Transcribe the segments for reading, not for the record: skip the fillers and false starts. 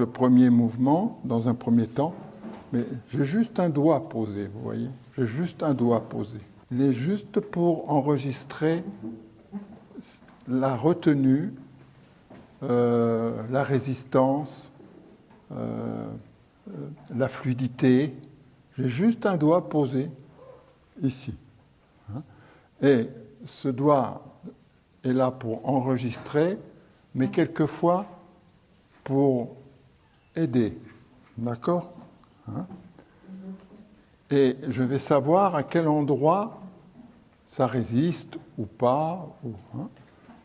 le premier mouvement, dans un premier temps, mais j'ai juste un doigt posé, vous voyez? J'ai juste un doigt posé. Il est juste pour enregistrer la retenue, la résistance, la fluidité. J'ai juste un doigt posé ici. Et ce doigt est là pour enregistrer, mais quelquefois pour aider. D'accord? Et je vais savoir à quel endroit ça résiste ou pas.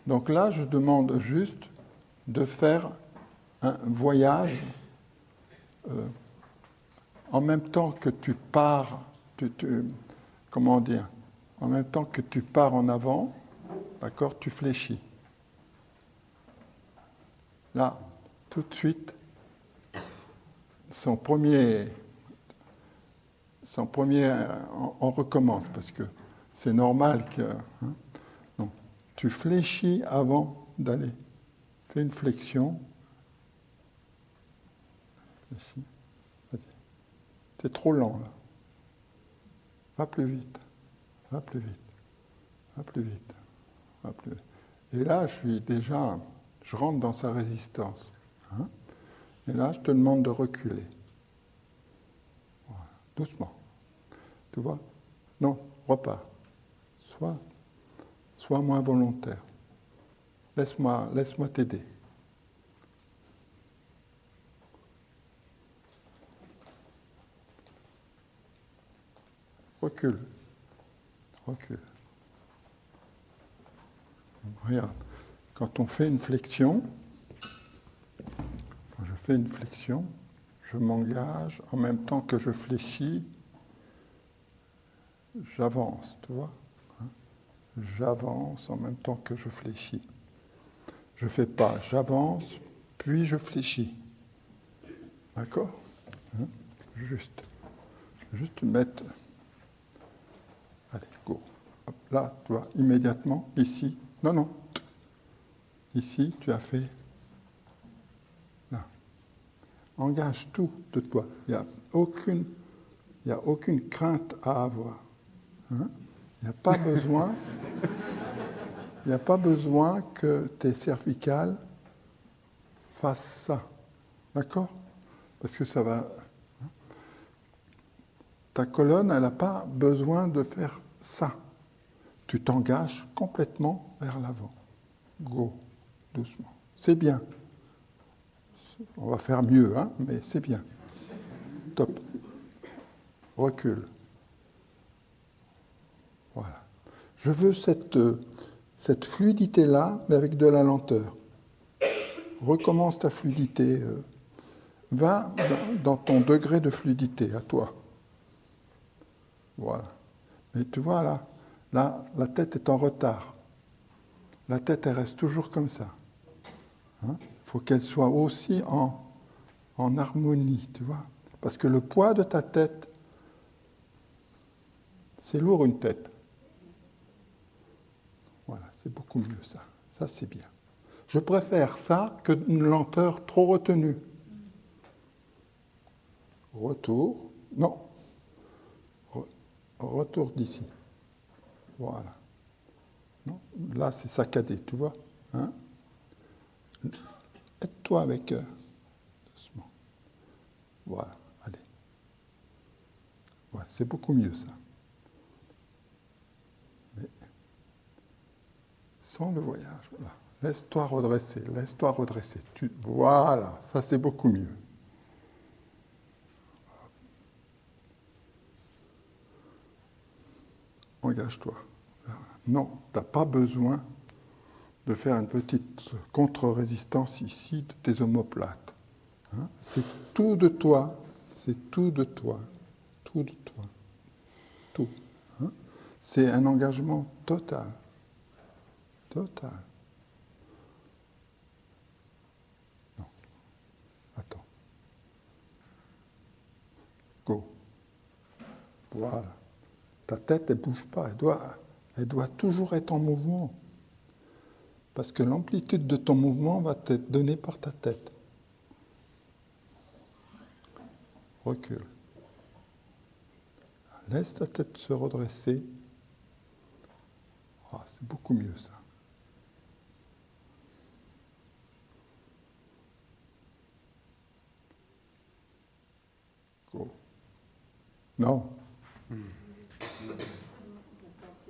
Donc là, je demande juste de faire un voyage en même temps que tu pars, comment dire, en même temps que tu pars en avant, d'accord, tu fléchis. Là, tout de suite, on recommence parce que c'est normal que. Donc, tu fléchis avant d'aller. Fais une flexion. Fléchis. Vas-y. C'est trop lent là. Va plus vite. Va plus vite. Va plus vite. Va plus vite. Et là, je rentre dans sa résistance. Et là, je te demande de reculer. Voilà. Doucement. Tu vois? Non, repars. Sois moins volontaire. Laisse-moi t'aider. Recule. Regarde, quand on fait une flexion, je m'engage en même temps que je fléchis, j'avance, tu vois? J'avance en même temps que je fléchis. Je ne fais pas, j'avance, puis je fléchis. D'accord? Juste mettre. Allez, go. Hop, là, tu vois, immédiatement, ici. Non. Ici, tu as fait. Là. Engage tout de toi. Il n'y a aucune crainte à avoir. Il n'y a pas besoin. Il n'y a pas besoin que tes cervicales fassent ça. D'accord? Parce que ça va. Ta colonne, elle n'a pas besoin de faire ça. Tu t'engages complètement vers l'avant. Go, doucement. C'est bien. On va faire mieux, mais c'est bien. Top. Recule. Voilà. Je veux cette fluidité-là, mais avec de la lenteur. Recommence ta fluidité. Va dans ton degré de fluidité, à toi. Voilà. Mais tu vois, là, la tête est en retard. La tête, elle reste toujours comme ça. Il faut qu'elle soit aussi en harmonie, tu vois. Parce que le poids de ta tête, c'est lourd une tête. Voilà, c'est beaucoup mieux ça. Ça, c'est bien. Je préfère ça que une lenteur trop retenue. Retour. Non. Retour d'ici. Voilà. Non, là, c'est saccadé, tu vois. Aide-toi avec... doucement. Voilà, allez. Ouais, c'est beaucoup mieux, ça. Mais sans le voyage, voilà. Laisse-toi redresser. Voilà, ça, c'est beaucoup mieux. Engage-toi. Non, tu n'as pas besoin de faire une petite contre-résistance ici de tes omoplates. C'est tout de toi, tout. C'est un engagement total. Non, attends. Go. Voilà. Ta tête, elle ne bouge pas, elle doit toujours être en mouvement. Parce que l'amplitude de ton mouvement va être donnée par ta tête. recule. Laisse ta tête se redresser. Oh, c'est beaucoup mieux ça. Go. Non.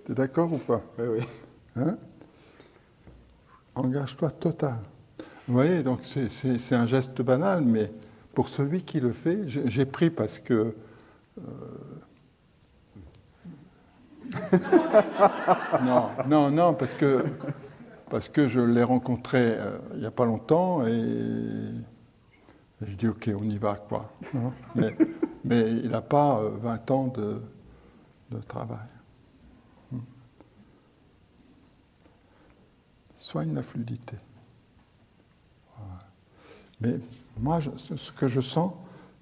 T'es d'accord ou pas? Oui, oui. Hein? Engage-toi total. Vous voyez, donc c'est un geste banal, mais pour celui qui le fait, j'ai pris parce que... non, parce que je l'ai rencontré il n'y a pas longtemps et je dis ok, on y va, quoi. Hein, mais il n'a pas 20 ans de travail. Soigne la fluidité. Voilà. Mais moi, ce que je sens,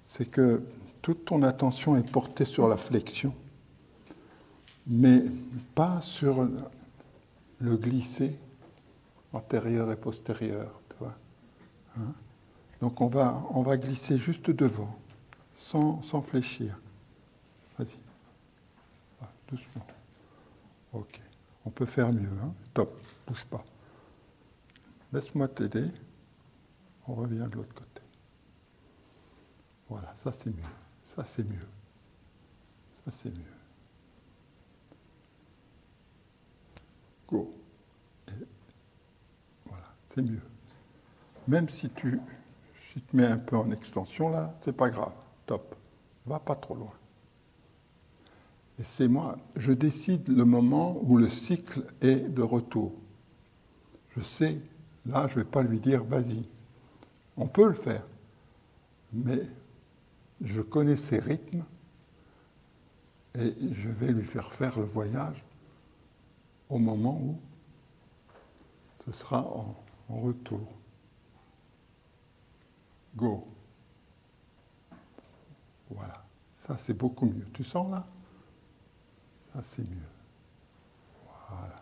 c'est que toute ton attention est portée sur la flexion, mais pas sur le glisser antérieur et postérieur. Tu vois, hein? Donc on va glisser juste devant, sans fléchir. Vas-y. Ah, doucement. Ok. On peut faire mieux. Hein? Top. Bouge pas. Laisse-moi t'aider. On revient de l'autre côté. Voilà, ça c'est mieux. Ça c'est mieux. Ça c'est mieux. Go. Et voilà, c'est mieux. Même si tu te mets un peu en extension là, c'est pas grave. Top. Va pas trop loin. Et c'est moi, je décide le moment où le cycle est de retour. Je sais, là, je ne vais pas lui dire vas-y. On peut le faire, mais je connais ses rythmes et je vais lui faire faire le voyage au moment où ce sera en retour. Go. Voilà. Ça, c'est beaucoup mieux. Tu sens là? Ça, c'est mieux. Voilà.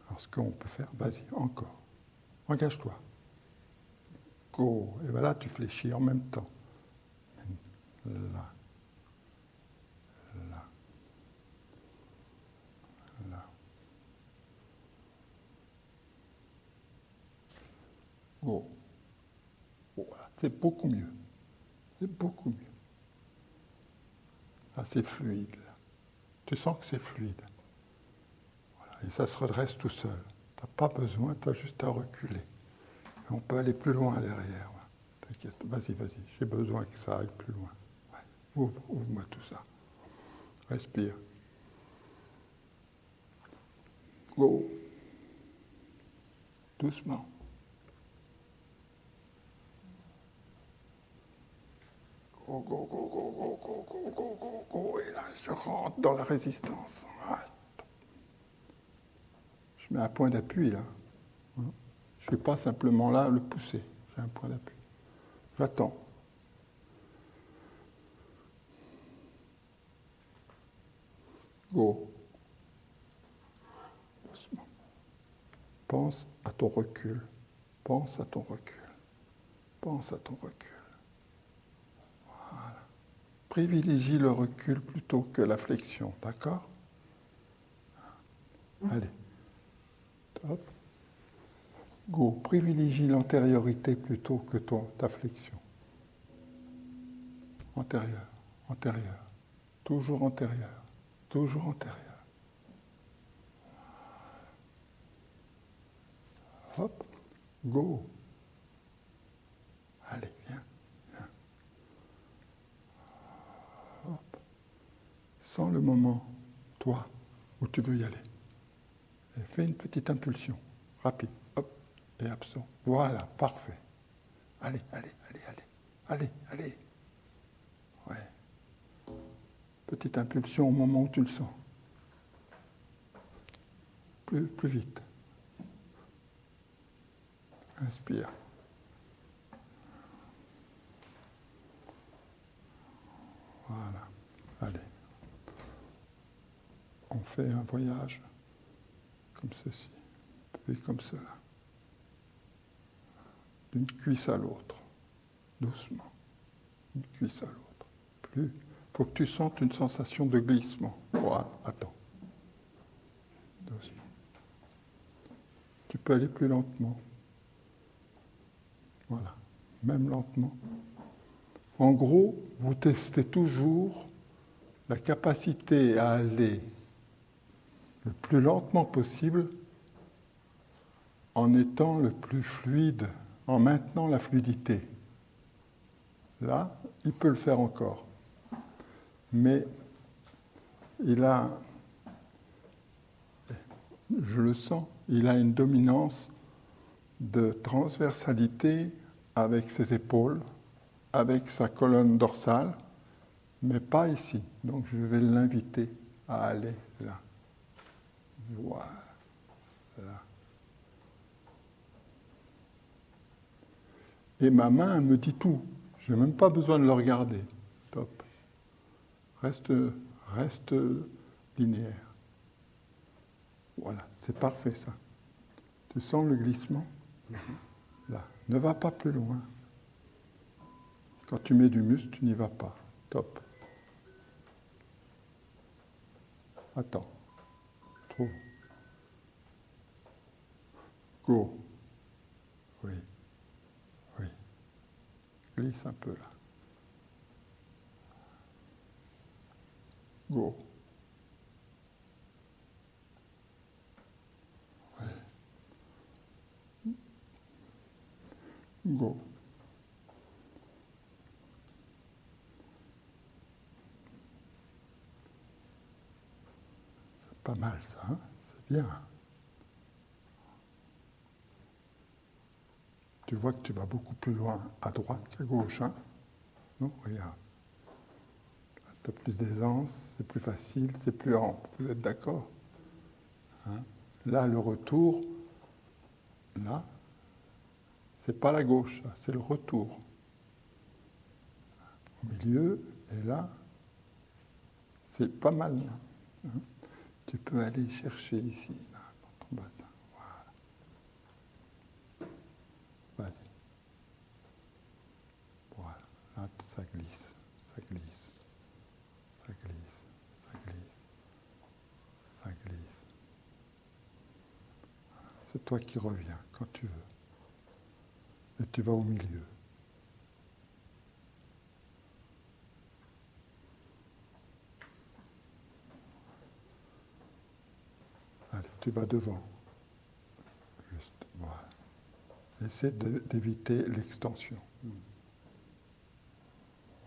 Alors, ce qu'on peut faire, vas-y, encore. Engage-toi. Go. Et voilà, tu fléchis en même temps. Là. Là. Là. Go. Voilà. C'est beaucoup mieux. C'est beaucoup mieux. Là, c'est fluide. Là. Tu sens que c'est fluide. Voilà. Et ça se redresse tout seul. Tu n'as pas besoin, tu as juste à reculer. Et on peut aller plus loin derrière. T'inquiète, vas-y, j'ai besoin que ça aille plus loin. Ouais. Ouvre-moi tout ça. Respire. Go. Doucement. Go, go, go, go, go, go, go, go, go, go. Et là, je rentre dans la résistance. Ouais. Je mets un point d'appui, là. Je ne suis pas simplement là à le pousser. J'ai un point d'appui. J'attends. Go. Doucement. Pense à ton recul. Pense à ton recul. Pense à ton recul. Voilà. Privilégie le recul plutôt que la flexion, d'accord? Allez. Top. Go. Privilégie l'antériorité plutôt que ta flexion. Antérieur, antérieur. Toujours antérieur. Toujours antérieur. Hop. Go. Allez, viens. Hop. Sens le moment, toi, où tu veux y aller. Et fais une petite impulsion, rapide. Hop. Et absent. Voilà, parfait. Allez. Allez. Ouais. Petite impulsion au moment où tu le sens. Plus vite. Inspire. Voilà. Allez. On fait un voyage comme ceci, puis comme cela. d'une cuisse à l'autre, doucement, d'une cuisse à l'autre. Plus, il faut que tu sentes une sensation de glissement. Voilà, attends. Doucement. Tu peux aller plus lentement. Voilà, même lentement. En gros, vous testez toujours la capacité à aller le plus lentement possible en étant le plus fluide, en maintenant la fluidité. Là, il peut le faire encore. Mais il a, je le sens, il a une dominance de transversalité avec ses épaules, avec sa colonne dorsale, mais pas ici. Donc je vais l'inviter à aller là. Voilà. Là. Et ma main me dit tout. Je n'ai même pas besoin de le regarder. Top. Reste linéaire. Voilà, c'est parfait ça. Tu sens le glissement? Là. Ne va pas plus loin. Quand tu mets du muscle, tu n'y vas pas. Top. Attends. Trop. Go. Oui. Oui. Glisse un peu là. Go. Oui. Go. C'est pas mal ça, hein? C'est bien. Tu vois que tu vas beaucoup plus loin à droite qu'à gauche, hein? Non, regarde. Tu as plus d'aisance, c'est plus facile, c'est plus ample. Vous êtes d'accord? Hein? Là, le retour, là, c'est pas la gauche, c'est le retour. Au milieu, et là, c'est pas mal. Hein? Tu peux aller chercher ici, là, dans ton bassin. Voilà. Vas-y. Voilà. Là, ça glisse, ça glisse, ça glisse, ça glisse, ça glisse. C'est toi qui reviens quand tu veux. Et tu vas au milieu. Allez, tu vas devant. Juste, voilà. Essaie d'éviter l'extension.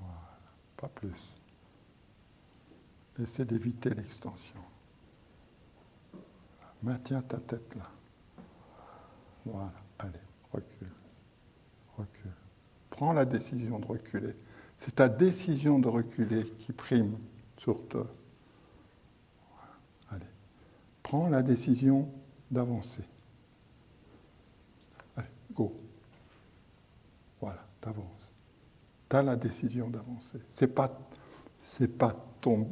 Voilà, pas plus. Essaie d'éviter l'extension. Maintiens ta tête là. Voilà, allez, recule. Recule. Prends la décision de reculer. C'est ta décision de reculer qui prime sur toi. Voilà, allez. Prends la décision d'avancer. Allez, go. Voilà, t'avances. Tu as la décision d'avancer. C'est pas ton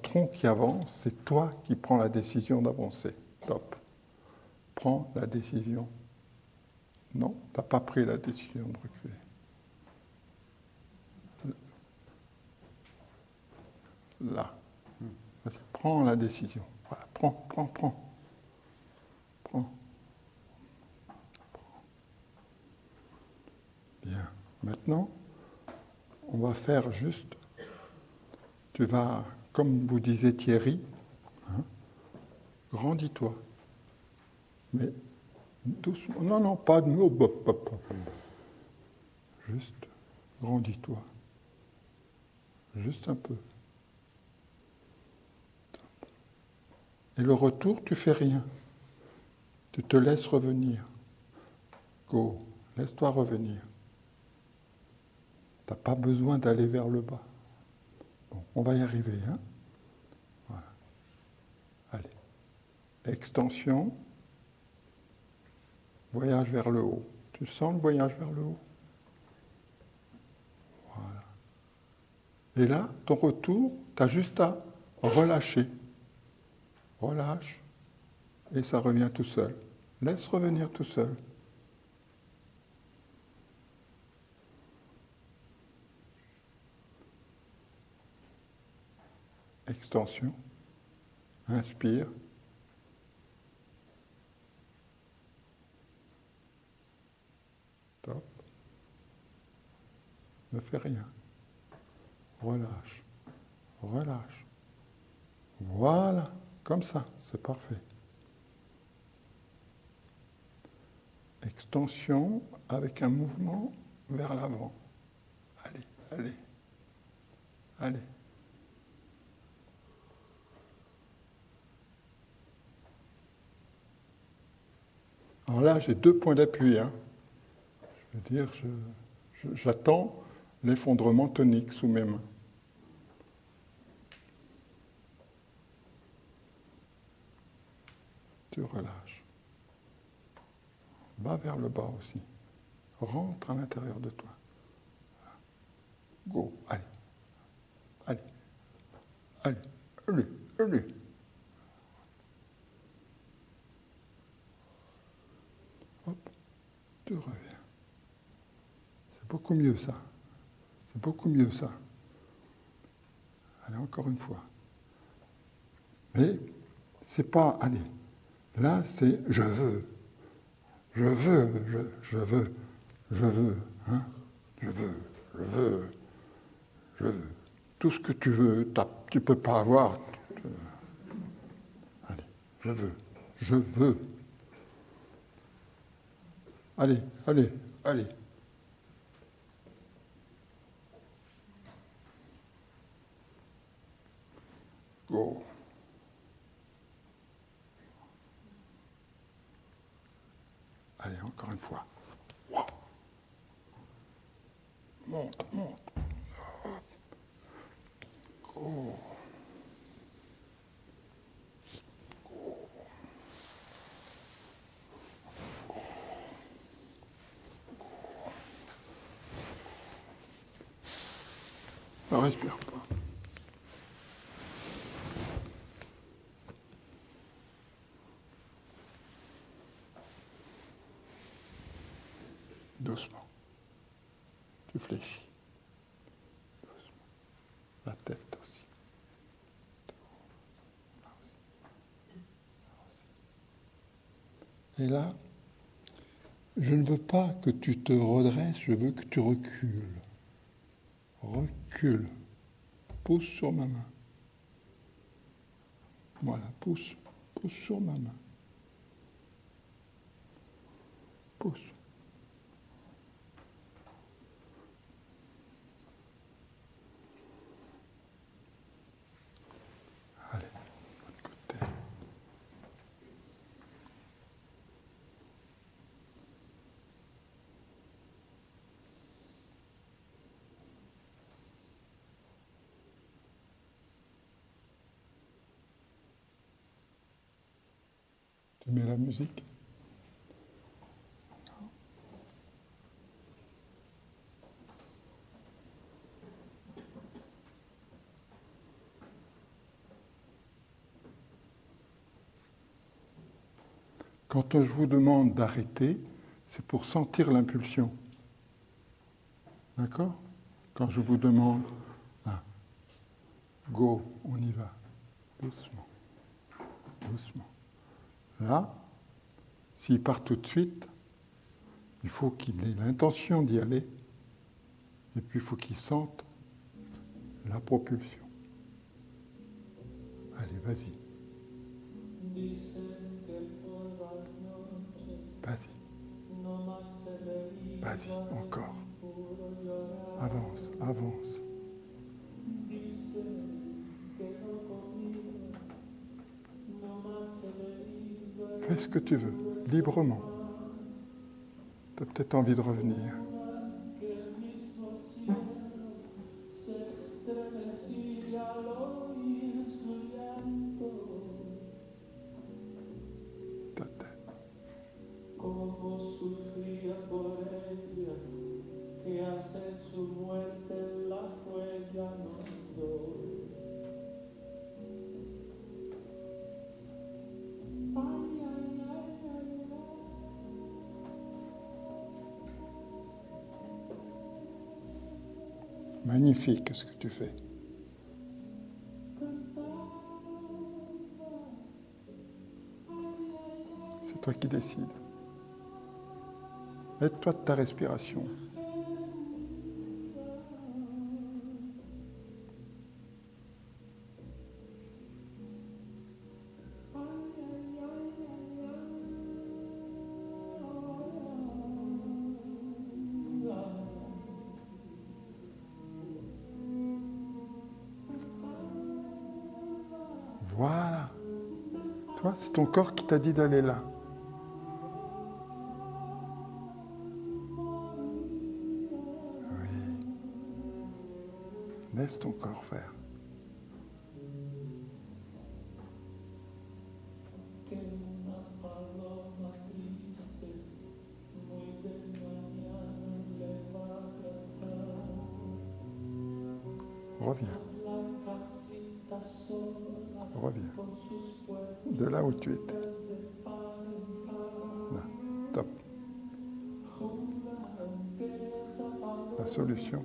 tronc qui avance, c'est toi qui prends la décision d'avancer. Top. Prends la décision. Non, tu n'as pas pris la décision de reculer. Là. Prends la décision. Voilà. Prends. Bien. Maintenant, on va faire juste, tu vas, comme vous disait Thierry, hein, grandis-toi. Mais doucement. Non, pas de mots. Juste, grandis-toi. Juste un peu. Et le retour, tu fais rien. Tu te laisses revenir. Go, laisse-toi revenir. Tu n'as pas besoin d'aller vers le bas. Bon, on va y arriver, hein? Voilà. Allez. Extension. Voyage vers le haut. Tu sens le voyage vers le haut? Voilà. Et là, ton retour, tu as juste à relâcher. Relâche. Et ça revient tout seul. Laisse revenir tout seul. extension, inspire. Top. Ne fais rien. Relâche. Relâche. Voilà, comme ça, c'est parfait. Extension avec un mouvement vers l'avant. Allez, allez, allez. Alors là, j'ai 2 points d'appui. Hein. Je veux dire, j'attends l'effondrement tonique sous mes mains. Tu relâches. Va vers le bas aussi. Rentre à l'intérieur de toi. Go, allez. Allez. Allez, allez, allez. Hop, tu reviens. C'est beaucoup mieux ça. C'est beaucoup mieux ça. Allez, encore une fois. Mais c'est pas, allez, là c'est je veux. Je veux, je veux, je veux, hein, je veux, je veux, je veux. Tout ce que tu veux, tu peux pas avoir. Allez, je veux, je veux. Allez, allez, allez. Go. Allez, encore une fois. Wow. Monte, monte. Go. Ne respire pas. Doucement. Tu fléchis. Doucement. La tête aussi. Et là, je ne veux pas que tu te redresses, je veux que tu recules. Recule. Pousse sur ma main. Voilà, pousse. Pousse sur ma main. Pousse. Allez, de l'autre côté. Tu mets la musique? Quand je vous demande d'arrêter, c'est pour sentir l'impulsion. D'accord? Quand je vous demande, go, on y va. Doucement. Doucement. Là, s'il part tout de suite, il faut qu'il ait l'intention d'y aller, et puis il faut qu'il sente la propulsion. Allez, vas-y. Vas-y. Vas-y, encore. Avance, avance. Fais ce que tu veux, librement. Tu as peut-être envie de revenir. Ta tête. Magnifique ce que tu fais. toi qui décides. Aide-toi de ta respiration. Voilà. Toi, c'est ton corps qui t'a dit d'aller là. Oui. Laisse ton corps faire. Reviens. Reviens. De là où tu étais. Là. Top. La solution.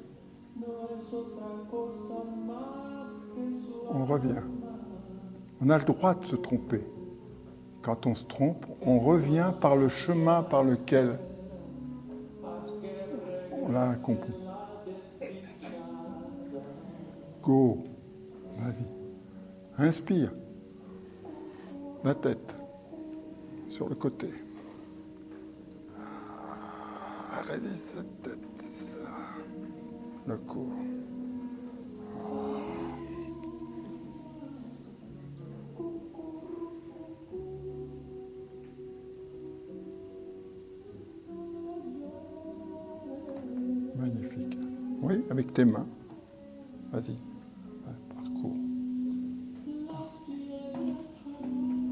On revient. On a le droit de se tromper. Quand on se trompe, on revient par le chemin par lequel on l'a accompli. Go. Vas-y. Inspire. La tête. Sur le côté. Résiste cette tête. Le cou. Magnifique. Oui, avec tes mains. Vas-y. Parcours.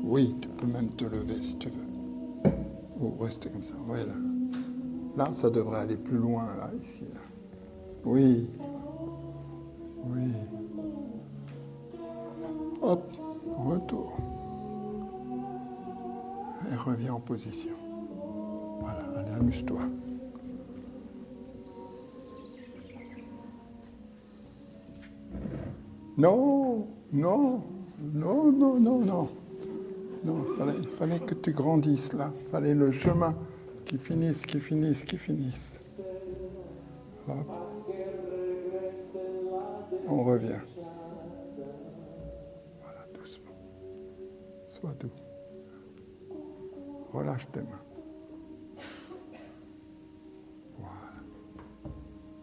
Oui, tu peux même te lever si tu veux. Ou rester comme ça. Voilà. Là, ça devrait aller plus loin, là, ici. Là. Oui. Oui. Hop, retour. Et reviens en position. Voilà, allez, amuse-toi. Non, non, non, non, non, non. Non, il fallait que tu grandisses là. Il fallait le chemin qui finisse. Hop. On revient. Voilà, doucement. Sois doux. Relâche tes mains. Voilà.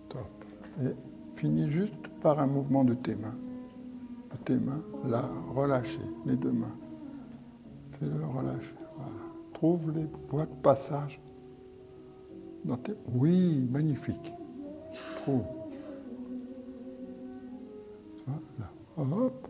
Top. Et finis juste par un mouvement de tes mains. De tes mains, là, relâcher les deux mains. Fais-le relâcher. Voilà. Trouve les voies de passage dans tes... Oui, magnifique. Trouve. Voilà. Hop.